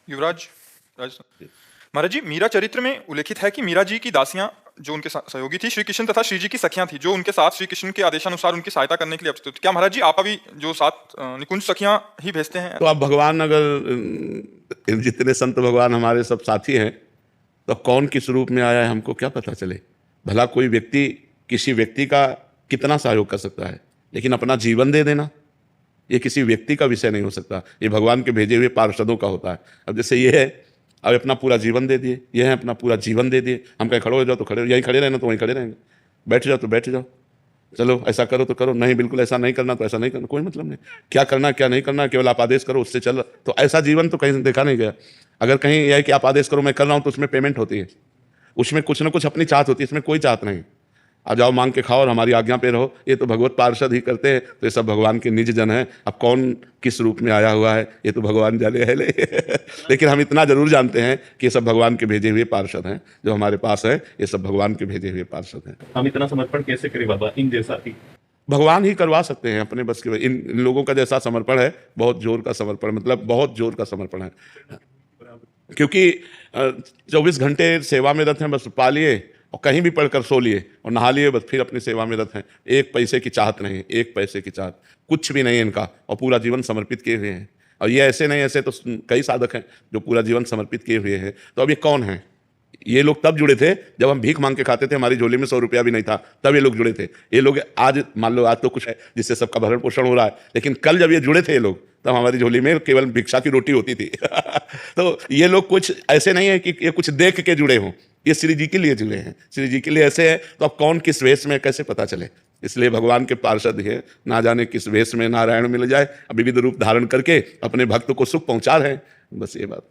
युवराज राज महाराज जी, मीरा चरित्र में उल्लेखित है कि मीरा जी की दासियां जो उनके सहयोगी थी, श्री कृष्ण तथा श्री जी की सखियां थी, जो उनके साथ श्री कृष्ण के आदेशानुसार उनकी सहायता करने के लिए अवतरित। क्या महाराज जी आप अभी जो सात निकुंज सखियां ही भेजते हैं? तो अब भगवान अगर जितने संत भगवान हमारे सब साथी हैं, तो कौन किस रूप में आया है हमको क्या पता चले। भला कोई व्यक्ति किसी व्यक्ति का कितना सहयोग कर सकता है, लेकिन अपना जीवन दे देना ये किसी व्यक्ति का विषय नहीं हो सकता, ये भगवान के भेजे हुए पार्षदों का होता है। अब जैसे ये है, अब अपना पूरा जीवन दे दिए, ये है अपना पूरा जीवन दे दिए। हम कहीं खड़े हो जाओ तो खड़े, यहीं खड़े रहना तो वहीं खड़े रहेंगे, बैठ जाओ तो बैठ जाओ, चलो ऐसा करो तो करो, नहीं बिल्कुल ऐसा नहीं करना तो ऐसा नहीं करना, कोई मतलब नहीं। क्या करना क्या नहीं करना केवल आप आदेश करो, उससे चल। तो ऐसा जीवन तो कहीं देखा नहीं गया। अगर कहीं यह है कि आप आदेश करो मैं कर रहा हूँ, तो उसमें पेमेंट होती है, उसमें कुछ ना कुछ अपनी चाहत होती है, इसमें कोई चाहत नहीं। आ जाओ मांग के खाओ और हमारी आज्ञा पे रहो, ये तो भगवत पार्षद ही करते हैं। तो ये सब भगवान के निज जन हैं। अब कौन किस रूप में आया हुआ है ये तो भगवान जाने है ले लेकिन हम इतना जरूर जानते हैं कि ये सब भगवान के भेजे हुए पार्षद हैं। जो हमारे पास है ये सब भगवान के भेजे हुए पार्षद हैं। हम इतना समर्पण कैसे करें बाबा, इन जैसा ही भगवान ही करवा सकते हैं अपने बस के। इन लोगों का जैसा समर्पण है, बहुत जोर का समर्पण, मतलब बहुत जोर का समर्पण है। क्योंकि 24 घंटे सेवा में रत हैं, बस पा लिए और कहीं भी पढ़कर सो लिए और नहा लिए, बस फिर अपनी सेवा में रत हैं। एक पैसे की चाहत नहीं, एक पैसे की चाहत कुछ भी नहीं इनका, और पूरा जीवन समर्पित किए हुए हैं। और ये ऐसे नहीं, ऐसे तो कई साधक हैं जो पूरा जीवन समर्पित किए हुए हैं। तो अब ये कौन है? ये लोग तब जुड़े थे जब हम भीख मांग के खाते थे, हमारी झोली में 100 रुपया भी नहीं था, तब ये लोग जुड़े थे। ये लोग आज मान लो आज तो कुछ है जिससे सबका भरण पोषण हो रहा है, लेकिन कल जब ये जुड़े थे ये लोग, तब हमारी झोली में केवल भिक्षा की रोटी होती थी तो ये लोग कुछ ऐसे नहीं है कि ये कुछ देख के जुड़े हों, ये श्री जी के लिए जुड़े हैं, श्री जी के लिए ऐसे है। तो अब कौन किस वेश में कैसे पता चले? इसलिए भगवान के पार्षद है, ना जाने किस वेश में नारायण मिल जाए, विविध रूप धारण करके अपने भक्त को सुख पहुंचा रहे हैं, बस ये बात।